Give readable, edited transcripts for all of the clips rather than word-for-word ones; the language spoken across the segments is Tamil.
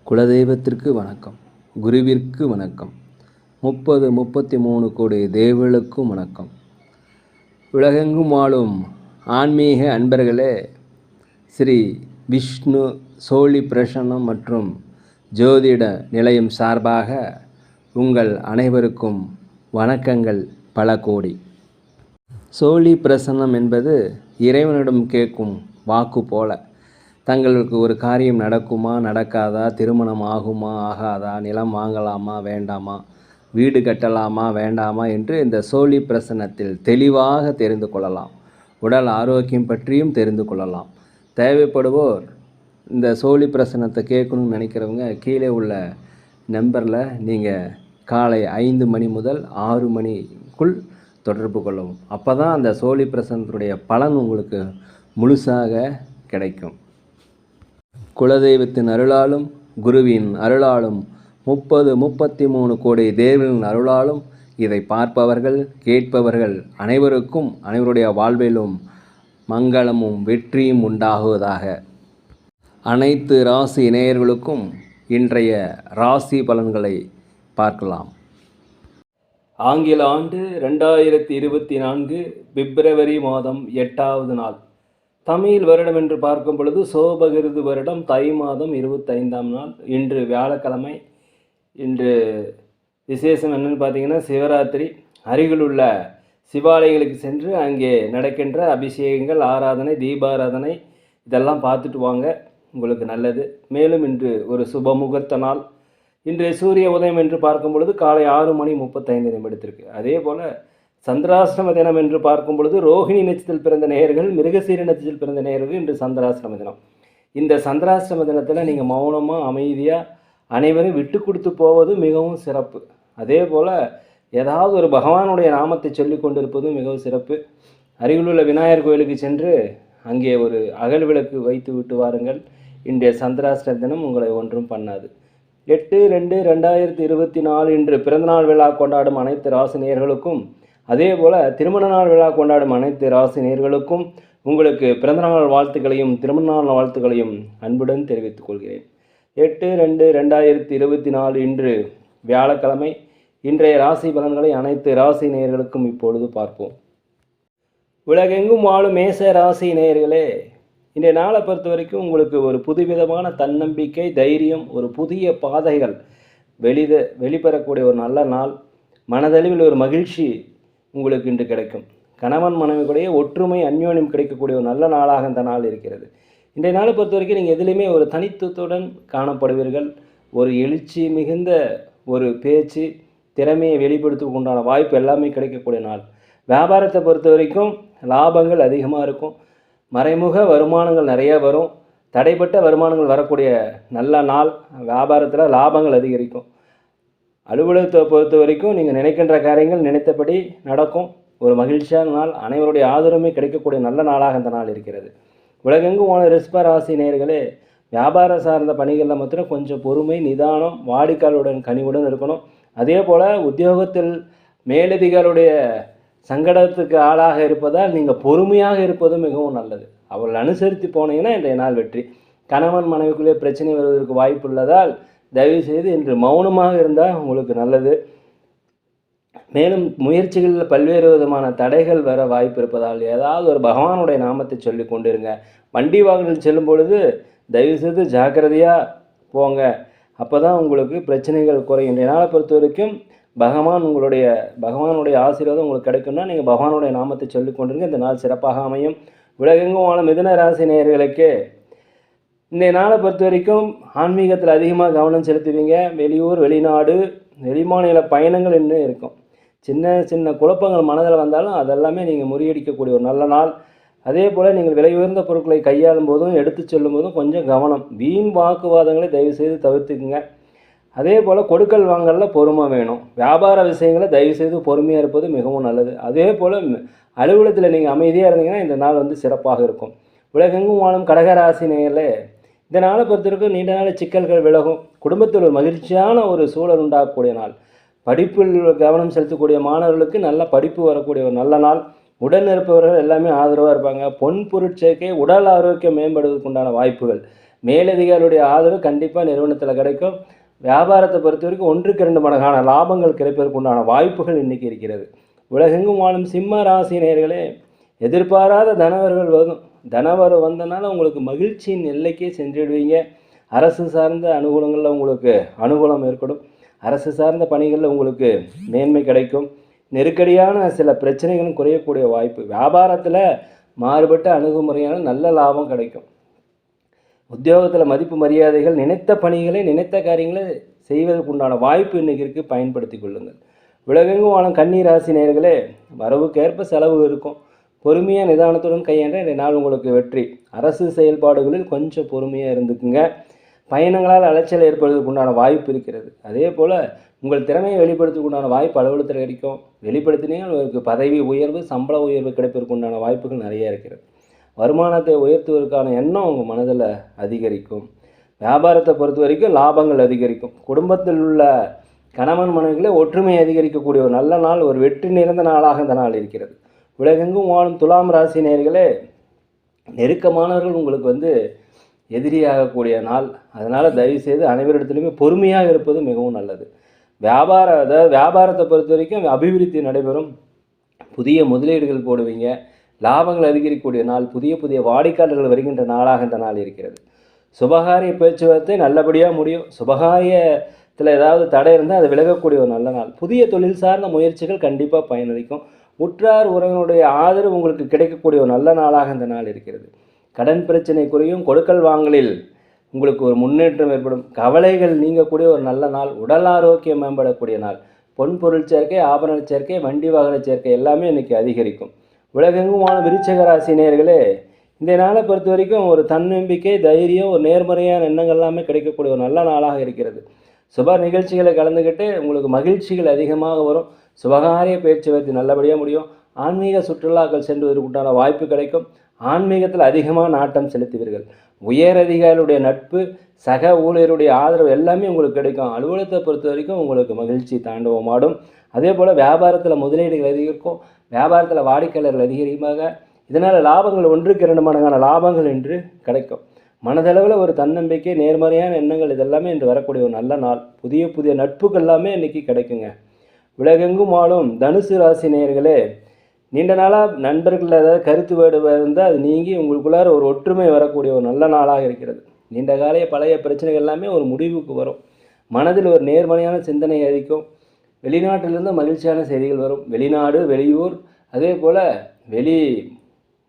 குலதெய்வத்திற்கு வணக்கம், குருவிற்கு வணக்கம், 33 கோடி தேவர்களுக்கும் வணக்கம். உலகெங்கும் வாழும் ஆன்மீக அன்பர்களே, ஸ்ரீ விஷ்ணு சோழி பிரசன்னம் மற்றும் ஜோதிட நிலையம் சார்பாக உங்கள் அனைவருக்கும் வணக்கங்கள் பல கோடி. சோழி பிரசன்னம் என்பது இறைவனிடம் கேட்கும் வாக்கு போல. தங்களுக்கு ஒரு காரியம் நடக்குமா நடக்காதா, திருமணம் ஆகுமா ஆகாதா, நிலம் வாங்கலாமா வேண்டாமா, வீடு கட்டலாமா வேண்டாமா என்று இந்த சோழி பிரசன்னத்தில் தெளிவாக தெரிந்து கொள்ளலாம். உடல் ஆரோக்கியம் பற்றியும் தெரிந்து கொள்ளலாம். தேவைப்படுவோர் இந்த சோழி பிரசன்னத்தை கேட்கணும்னு நினைக்கிறவங்க கீழே உள்ள நம்பரில் நீங்கள் காலை 5 மணி முதல் 6 மணிக்குள் தொடர்பு கொள்ளவும். அப்போ தான் அந்த சோழி பிரசன்னத்துடைய பலன் உங்களுக்கு முழுசாக கிடைக்கும். குலதெய்வத்தின் அருளாலும் குருவின் அருளாலும் 33 கோடி தேவர்களின் அருளாலும் இதை பார்ப்பவர்கள் கேட்பவர்கள் அனைவருக்கும் அனைவருடைய வாழ்விலும் மங்களமும் வெற்றியும் உண்டாகுவதாக. அனைத்து ராசி நேயர்களுக்கும் இன்றைய ராசி பலன்களை பார்க்கலாம். ஆங்கில ஆண்டு 2024 பிப்ரவரி மாதம் 8வது நாள். தமிழ் வருடம் என்று பார்க்கும் பொழுது சோபகிருது வருடம் தை மாதம் 25ஆம் நாள். இன்று வியாழக்கிழமை. இன்று விசேஷம் என்னென்னு பார்த்தீங்கன்னா சிவராத்திரி. அருகிலுள்ள சிவாலயங்களுக்கு சென்று அங்கே நடக்கின்ற அபிஷேகங்கள், ஆராதனை, தீபாராதனை இதெல்லாம் பார்த்துட்டு வாங்க, உங்களுக்கு நல்லது. மேலும் இன்று ஒரு சுப முகூர்த்த நாள். இன்று சூரிய உதயம் என்று பார்க்கும் பொழுது காலை 6:35 அதே போல் சந்திராசிரம தினம் என்று பார்க்கும் பொழுது ரோஹிணி நட்சத்திரத்தில் பிறந்த நேயர்கள், மிருகசீர நட்சத்திரத்தில் பிறந்த நேயர்கள் இன்று சந்திராசிரம தினம். இந்த சந்திராசிரம தினத்தில் நீங்கள் மௌனமாக அமைதியாக அனைவரும் விட்டு கொடுத்து போவது மிகவும் சிறப்பு. அதே போல் ஏதாவது ஒரு பகவானுடைய நாமத்தை சொல்லி கொண்டிருப்பதும் மிகவும் சிறப்பு. அருகிலுள்ள விநாயகர் கோயிலுக்கு சென்று அங்கே ஒரு அகல் விளக்கு வைத்து விட்டு வாருங்கள். இன்றைய சந்திராசிரம தினம் உங்களை ஒன்றும் பண்ணாது. 8/2/2024 இன்று பிறந்தநாள் விழா கொண்டாடும் அனைத்து ராசி நேயர்களுக்கும், அதே போல் திருமண நாள் விழா கொண்டாடும் அனைத்து ராசி நேயர்களுக்கும் உங்களுக்கு பிறந்தநாள் வாழ்த்துக்களையும் திருமண நாள் வாழ்த்துக்களையும் அன்புடன் தெரிவித்துக் கொள்கிறேன். 8/2/2024 இன்று வியாழக்கிழமை. இன்றைய ராசி பலன்களை அனைத்து ராசி நேயர்களுக்கும் இப்பொழுது பார்ப்போம். உலகெங்கும் வாழும் மேச ராசி நேயர்களே, இன்றைய நாளை பொறுத்த வரைக்கும் உங்களுக்கு ஒரு புதுவிதமான தன்னம்பிக்கை, தைரியம், ஒரு புதிய பாதைகள் வெளிப்பெறக்கூடிய ஒரு நல்ல நாள். மனதளவில் ஒரு மகிழ்ச்சி உங்களுக்கு இன்று கிடைக்கும். கணவன் மனைவியுடைய ஒற்றுமை, அந்யோன்யம் கிடைக்கக்கூடிய ஒரு நல்ல நாளாக இந்த நாள் இருக்கிறது. இன்றைய நாளை பொறுத்த வரைக்கும் நீங்கள் எதிலுமே ஒரு தனித்துவத்துடன் காணப்படுவீர்கள். ஒரு எழுச்சி மிகுந்த ஒரு பேச்சு, திறமையை வெளிப்படுத்துவதற்கு உண்டான வாய்ப்பு எல்லாமே கிடைக்கக்கூடிய நாள். வியாபாரத்தை பொறுத்த வரைக்கும் லாபங்கள் அதிகமாக இருக்கும். மறைமுக வருமானங்கள் நிறைய வரும். தடைப்பட்ட வருமானங்கள் வரக்கூடிய நல்ல நாள். வியாபாரத்தில் லாபங்கள் அதிகரிக்கும். அலுவலகத்தை பொறுத்த வரைக்கும் நீங்கள் நினைக்கின்ற காரியங்கள் நினைத்தபடி நடக்கும். ஒரு மகிழ்ச்சியான நாள். அனைவருடைய ஆதரவுமே கிடைக்கக்கூடிய நல்ல நாளாக இந்த நாள் இருக்கிறது. உலகெங்கும் போன ரிஷப ராசி நேயர்களே, வியாபார சார்ந்த பணிகளில் மாத்திரம் கொஞ்சம் பொறுமை, நிதானம், வாடிக்கையாளருடன் கனிவுடன் இருக்கணும். அதே போல் உத்தியோகத்தில் மேலதிகாரியுடைய சங்கடத்துக்கு ஆளாக இருப்பதால் நீங்கள் பொறுமையாக இருப்பதும் மிகவும் நல்லது. அவர்கள் அனுசரித்து போனீங்கன்னா இன்றைய நாள் வெற்றி. கணவன் மனைவிக்குள்ளே பிரச்சனை வருவதற்கு வாய்ப்பு உள்ளதால் தயவுசெய்து இன்று மௌனமாக இருந்தால் உங்களுக்கு நல்லது. மேலும் முயற்சிகளில் பல்வேறு விதமான தடைகள் வர வாய்ப்பு இருப்பதால் ஏதாவது ஒரு பகவானுடைய நாமத்தை சொல்லி கொண்டிருங்க. வண்டி வாகனத்தில் செல்லும் பொழுது தயவுசெய்து ஜாக்கிரதையாக போங்க. அப்போ தான் உங்களுக்கு பிரச்சனைகள் குறையும். இன்றைய நாளை பொறுத்த வரைக்கும் பகவானுடைய ஆசீர்வாதம் உங்களுக்கு கிடைக்கும்னா நீங்கள் பகவானுடைய நாமத்தை சொல்லி கொண்டிருங்க. இந்த நாள் சிறப்பாக அமையும். உலகெங்கும் வாழும் மிதுன ராசி நேயர்களுக்கு இந்த நாளை பொறுத்த வரைக்கும் ஆன்மீகத்தில் அதிகமாக கவனம் செலுத்துவீங்க. வெளியூர், வெளிநாடு, வெளிமாநில பயணங்கள் இன்னும் இருக்கும். சின்ன குழப்பங்கள் மனதில் வந்தாலும் அதெல்லாமே நீங்கள் முறியடிக்கக்கூடிய ஒரு நல்ல நாள். அதே போல் நீங்கள் விலை உயர்ந்த பொருட்களை கையாளும் போதும் எடுத்து செல்லும் போதும் கொஞ்சம் கவனம். வீண் வாக்குவாதங்களை தயவுசெய்து தவிர்த்துக்குங்க. அதே போல் கொடுக்கல் வாங்கலில் பொறுமை வேணும். வியாபார விஷயங்களை தயவுசெய்து பொறுமையாக இருப்பது மிகவும் நல்லது. அதே போல் அலுவலகத்தில் நீங்கள் அமைதியாக இருந்தீங்கன்னா இந்த நாள் சிறப்பாக இருக்கும். உலகெங்கும் வாழும் கடகராசி நேயர்களே, இந்த நாளை பொறுத்தவரைக்கும் நீண்ட நாள் சிக்கல்கள் விலகும். குடும்பத்தில் ஒரு மகிழ்ச்சியான ஒரு சூழல் உண்டாகக்கூடிய நாள். படிப்பில் கவனம் செலுத்தக்கூடிய மாணவர்களுக்கு நல்ல படிப்பு வரக்கூடிய ஒரு நல்ல நாள். உடன் இருப்பவர்கள் எல்லாமே ஆதரவாக இருப்பாங்க. பொன் பொருட்சேர்க்கை, உடல் ஆரோக்கியம் மேம்படுவதற்கு உண்டான வாய்ப்புகள். மேலதிகாரிகளுடைய ஆதரவு கண்டிப்பாக நிறுவனத்தில் கிடைக்கும். வியாபாரத்தை பொறுத்த வரைக்கும் 1க்கு 2 மடங்கான லாபங்கள் கிடைப்பதற்கு உண்டான வாய்ப்புகள் இன்றைக்கி இருக்கிறது. உலகெங்கும் வாழும் சிம்ம ராசி நேயர்களே, எதிர்பாராத தனவரவு வந்தனால உங்களுக்கு மகிழ்ச்சியின் எல்லைக்கே சென்றுடுவீங்க. அரசு சார்ந்த அனுகூலங்களில் உங்களுக்கு அனுகூலம் ஏற்படும். அரசு சார்ந்த பணிகளில் உங்களுக்கு மேன்மை கிடைக்கும். நெருக்கடியான சில பிரச்சனைகளும் குறையக்கூடிய வாய்ப்பு. வியாபாரத்தில் மாறுபட்ட அணுகுமுறையான நல்ல லாபம் கிடைக்கும். உத்தியோகத்தில் மதிப்பு மரியாதைகள், நினைத்த பணிகளை நினைத்த காரியங்களை செய்வதற்கு உண்டான வாய்ப்பு இன்றைக்கி இருக்குது, பயன்படுத்தி கொள்ளுங்கள். உலகெங்கும் வாழும் கன்னி ராசி நேயர்களே, வரவுக்கேற்ப செலவு இருக்கும். பொறுமையாக நிதானத்துடன் கையாண்ட இந்த நாள் உங்களுக்கு வெற்றி. அரசு செயல்பாடுகளில் கொஞ்சம் பொறுமையாக இருந்துக்குங்க. பயணங்களால் அலைச்சல் ஏற்படுவதற்கு உண்டான வாய்ப்பு இருக்கிறது. அதே போல் உங்கள் திறமையை வெளிப்படுத்துவதற்கு உண்டான வாய்ப்பு அலுவலகத்தில் கிடைக்கும். வெளிப்படுத்தினீங்கன்னா உங்களுக்கு பதவி உயர்வு, சம்பள உயர்வு கிடைப்பதற்கு உண்டான வாய்ப்புகள் நிறைய இருக்கிறது. வருமானத்தை உயர்த்துவதற்கான எண்ணம் உங்கள் மனதில் அதிகரிக்கும். வியாபாரத்தை பொறுத்த வரைக்கும் லாபங்கள் அதிகரிக்கும். குடும்பத்தில் உள்ள கணவன் மனைவிகளை ஒற்றுமை அதிகரிக்கக்கூடிய ஒரு நல்ல நாள், ஒரு வெற்றி நிறைந்த நாளாக இந்த நாள் இருக்கிறது. உலகெங்கும் வாழும் துலாம் ராசி நேயர்களே, நெருக்கமானவர்கள் உங்களுக்கு எதிரியாகக்கூடிய நாள். அதனால் தயவுசெய்து அனைவரிடத்துலையுமே பொறுமையாக இருப்பது மிகவும் நல்லது. வியாபாரத்தை பொறுத்த வரைக்கும் அபிவிருத்தி நடைபெறும். புதிய முதலீடுகள் போடுவீங்க. லாபங்கள் அதிகரிக்கக்கூடிய நாள். புதிய வாடிக்கையாளர்கள் வருகின்ற நாளாக இந்த நாள் இருக்கிறது. சுபகாரிய பேச்சுவார்த்தை நல்லபடியாக முடியும். சுபகாரியத்தில் ஏதாவது தடை இருந்தால் அது விலகக்கூடிய ஒரு நல்ல நாள். புதிய தொழில் சார்ந்த முயற்சிகள் கண்டிப்பாக பயனளிக்கும். உற்றார் உறவினருடைய ஆதரவு உங்களுக்கு கிடைக்கக்கூடிய ஒரு நல்ல நாளாக இந்த நாள் இருக்கிறது. கடன் பிரச்சனை குறையும். கொடுக்கல் வாங்கலில் உங்களுக்கு ஒரு முன்னேற்றம் ஏற்படும். கவலைகள் நீங்கக்கூடிய ஒரு நல்ல நாள். உடல் ஆரோக்கியம் மேம்படக்கூடிய நாள். பொன் பொருள் சேர்க்கை, ஆபரண சேர்க்கை, வண்டி வாகன சேர்க்கை எல்லாமே இன்றைக்கி அதிகரிக்கும். உலகெங்குமான விருச்சிக ராசி நேயர்களே, இந்த நாளை பொறுத்த வரைக்கும் ஒரு தன்னம்பிக்கை, தைரியம், ஒரு நேர்மறையான எண்ணங்கள் எல்லாமே கிடைக்கக்கூடிய ஒரு நல்ல நாளாக இருக்கிறது. சுப நிகழ்ச்சிகளை கலந்துக்கிட்டு உங்களுக்கு மகிழ்ச்சிகள் அதிகமாக வரும். சுபகாரிய பேச்சுவார்த்தை நல்லபடியாக முடியும். ஆன்மீக சுற்றுலாக்கள் சென்றுவதற்கு உண்டான வாய்ப்பு கிடைக்கும். ஆன்மீகத்தில் அதிகமாக நாட்டம் செலுத்துவீர்கள். உயர் அதிகாரிகளுடைய நட்பு, சக ஊழியருடைய ஆதரவு எல்லாமே உங்களுக்கு கிடைக்கும். அலுவலகத்தை பொறுத்த வரைக்கும் உங்களுக்கு மகிழ்ச்சி தாண்டவமாடும். அதே போல் வியாபாரத்தில் முதலீடுகள் அதிகரிக்கும். வியாபாரத்தில் வாடிக்கையாளர்கள் அதிகமாக, இதனால் லாபங்கள் 1க்கு 2 மடங்கான லாபங்கள் என்று கிடைக்கும். மனதளவில் ஒரு தன்னம்பிக்கை, நேர்மறையான எண்ணங்கள் இதெல்லாமே இன்று வரக்கூடிய ஒரு நல்ல நாள். புதிய நட்புகள் எல்லாமே இன்றைக்கி கிடைக்குங்க. உலகெங்கும் வாழும் தனுசு ராசி நேயர்களே, நீண்ட நாளாக நண்பர்கள் ஏதாவது கருத்து வேறுபாடு இருந்தால் அது நீங்கி உங்களுக்குள்ளார ஒரு ஒற்றுமை வரக்கூடிய ஒரு நல்ல நாளாக இருக்கிறது. நீண்ட காலைய பழைய பிரச்சனைகள் எல்லாமே ஒரு முடிவுக்கு வரும். மனதில் ஒரு நேர்மறையான சிந்தனை அதிகம். வெளிநாட்டிலிருந்து மகிழ்ச்சியான செய்திகள் வரும். வெளிநாடு, வெளியூர், அதே போல் வெளி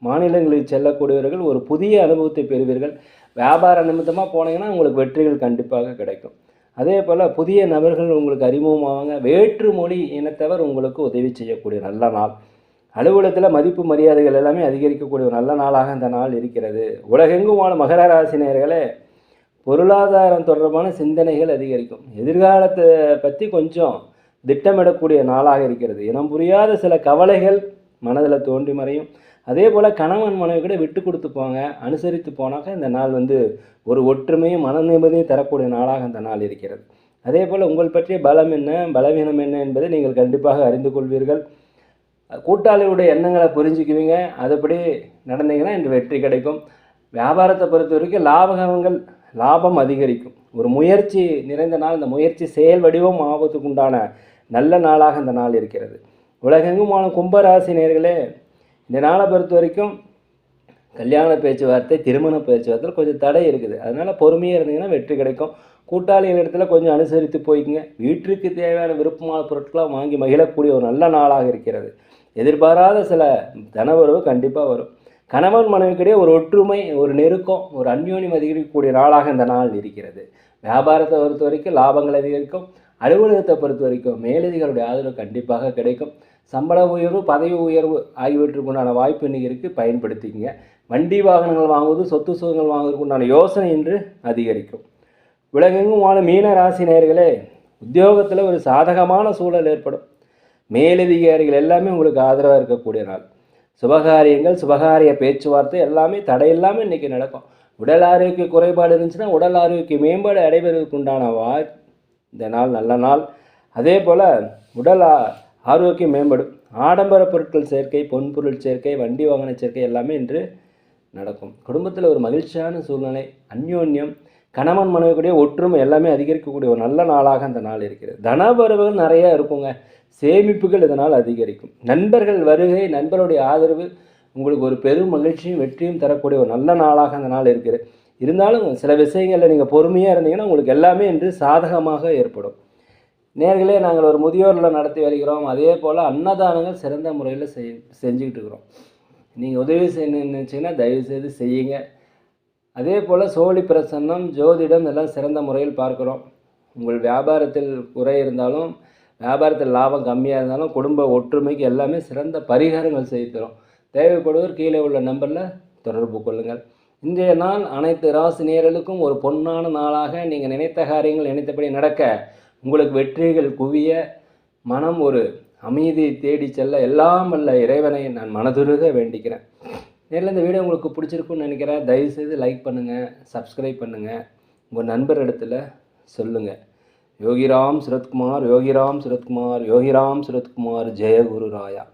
மாநிலங்களுக்கு செல்லக்கூடியவர்கள் ஒரு புதிய அனுபவத்தை பெறுவீர்கள். வியாபார நிமித்தமாக போனீங்கன்னா உங்களுக்கு வெற்றிகள் கண்டிப்பாக கிடைக்கும். அதே போல் புதிய நபர்கள் உங்களுக்கு அறிமுகமாவாங்க. வேற்று மொழி இனத்தவர் உங்களுக்கு உதவி செய்யக்கூடிய நல்ல நாள். அலுவலகத்தில் மதிப்பு மரியாதைகள் எல்லாமே அதிகரிக்கக்கூடிய ஒரு நல்ல நாளாக இந்த நாள் இருக்கிறது. உலகெங்கும் வாழும் மகர ராசி நேயர்களே, பொருளாதாரம் தொடர்பான சிந்தனைகள் அதிகரிக்கும். எதிர்காலத்தை பற்றி கொஞ்சம் திட்டமிடக்கூடிய நாளாக இருக்கிறது. இனம் புரியாத சில கவலைகள் மனதில் தோன்றி மறையும். அதே போல் கணவன் மனைவி கூட விட்டு கொடுத்து போங்க, அனுசரித்து போனாக்க இந்த நாள் ஒரு ஒற்றுமையும் மன நிம்மதியும் தரக்கூடிய நாளாக இந்த நாள் இருக்கிறது. அதே போல் உங்கள் பற்றிய பலம் என்ன, பலவீனம் என்ன என்பதை நீங்கள் கண்டிப்பாக அறிந்து கொள்வீர்கள். கூட்டாளிகளுடைய எண்ணங்களை புரிஞ்சுக்குவீங்க. அதுபடி நடந்தீங்கன்னா இன்று வெற்றி கிடைக்கும். வியாபாரத்தை பொறுத்த வரைக்கும் லாபம் அதிகரிக்கும். ஒரு முயற்சி நிறைந்த நாள். இந்த முயற்சி செயல் வடிவம் ஆபத்துக்கு உண்டான நல்ல நாளாக இந்த நாள் இருக்கிறது. உலகெங்குமான கும்பராசி நேயர்களே, இந்த நாளை பொறுத்த வரைக்கும் கல்யாண பேச்சுவார்த்தை, திருமண பேச்சுவார்த்தையில் கொஞ்சம் தடை இருக்குது. அதனால் பொறுமையாக இருந்தீங்கன்னா வெற்றி கிடைக்கும். கூட்டாளிகள் இடத்துல கொஞ்சம் அனுசரித்து போய்க்குங்க. வீட்டிற்கு தேவையான விருப்பமான பொருட்களை வாங்கி மகிழக்கூடிய ஒரு நல்ல நாளாக இருக்கிறது. எதிர்பாராத சில தனவரவு கண்டிப்பாக வரும். கணவன் மனைவிக்கிடையே ஒரு ஒற்றுமை, ஒரு நெருக்கம், ஒரு அந்யோன்யம் அதிகரிக்கக்கூடிய நாளாக இந்த நாள் இருக்கிறது. வியாபாரத்தை பொறுத்த வரைக்கும் லாபங்கள் அதிகரிக்கும். அலுவலகத்தை பொறுத்த வரைக்கும் மேலதிகாரிகளுடைய ஆதரவு கண்டிப்பாக கிடைக்கும். சம்பள உயர்வு, பதவி உயர்வு ஆகியவற்றுக்குண்டான வாய்ப்பு இன்றைக்கி இருக்குது, பயன்படுத்திக்கங்க. வண்டி வாகனங்கள் வாங்குவது, சொத்து சுகங்கள் வாங்குவதற்கு உண்டான யோசனை இன்று அதிகரிக்கும். உலகெங்கும் வாழும் மீன ராசி நேயர்களே, உத்தியோகத்தில் ஒரு சாதகமான சூழல் ஏற்படும். மேலதிகாரிகள் எல்லாமே உங்களுக்கு ஆதரவாக இருக்கக்கூடிய நாள். சுபகாரியங்கள், சுபகாரிய பேச்சுவார்த்தை எல்லாமே தடையில்லாமல் இன்றைக்கி நடக்கும். உடல் ஆரோக்கிய குறைபாடு இருந்துச்சுன்னா உடல் ஆரோக்கிய மேம்பாடு அடைவதற்கு உண்டான இந்த நாள் நல்ல நாள். அதே போல் உடல் ஆரோக்கியம் மேம்படும். ஆடம்பர பொருட்கள் சேர்க்கை, பொன்பொருள் சேர்க்கை, வண்டி வாகன சேர்க்கை எல்லாமே இன்று நடக்கும். குடும்பத்தில் ஒரு மகிழ்ச்சியான சூழ்நிலை, அந்யோன்யம், கணவன் மனைவிக்குடைய ஒற்றுமை எல்லாமே அதிகரிக்கக்கூடிய ஒரு நல்ல நாளாக அந்த நாள் இருக்கிறது. தனவரவுகள் நிறையா இருக்குங்க. சேமிப்புகள் இதனால் அதிகரிக்கும். நண்பர்கள் வருகை, நண்பருடைய ஆதரவு உங்களுக்கு ஒரு பெரும் மகிழ்ச்சியும் வெற்றியும் தரக்கூடிய ஒரு நல்ல நாளாக அந்த நாள் இருக்கிறது. இருந்தாலும் சில விஷயங்களில் நீங்கள் பொறுமையாக இருந்தீங்கன்னா உங்களுக்கு எல்லாமே இன்று சாதகமாக ஏற்படும். நேர்களே, நாங்கள் ஒரு முதியோரில் நடத்தி வருகிறோம். அதே போல் அன்னதானங்கள் சிறந்த முறையில் செஞ்சுக்கிட்டு இருக்கிறோம். நீங்கள் உதவி செய்யணும்னு நினச்சிங்கன்னா தயவுசெய்து செய்யுங்க. அதே போல் சோழி பிரசன்னம், ஜோதிடம் எல்லாம் சிறந்த முறையில் பார்க்குறோம். உங்கள் வியாபாரத்தில் குறை இருந்தாலும், வியாபாரத்தில் லாபம் கம்மியாக இருந்தாலும், குடும்ப ஒற்றுமைக்கு எல்லாமே சிறந்த பரிகாரங்கள் செய்து தரும். தேவைப்படுவோர் கீழே உள்ள நம்பரில் தொடர்பு கொள்ளுங்கள். இன்றைய நாள் அனைத்து ராசி நேயர்களுக்கும் ஒரு பொன்னான நாளாக, நீங்கள் நினைத்த காரியங்கள் நினைத்தபடி நடக்க, உங்களுக்கு வெற்றிகள் குவிய, மனம் ஒரு அமைதியை தேடி செல்ல எல்லாம் வல்ல இறைவனை நான் மனதுருக வேண்டிக்கிறேன். நேரில் இந்த வீடியோ உங்களுக்கு பிடிச்சிருக்குன்னு நினைக்கிறேன். தயவுசெய்து லைக் பண்ணுங்கள், சப்ஸ்கிரைப் பண்ணுங்கள், உங்கள் நண்பர் இடத்துல சொல்லுங்கள். யோகிராம் சுரத்குமார், யோகிராம் சுரத்குமார், யோகிராம் சுரத்குமார், ஜெய குரு ராயா.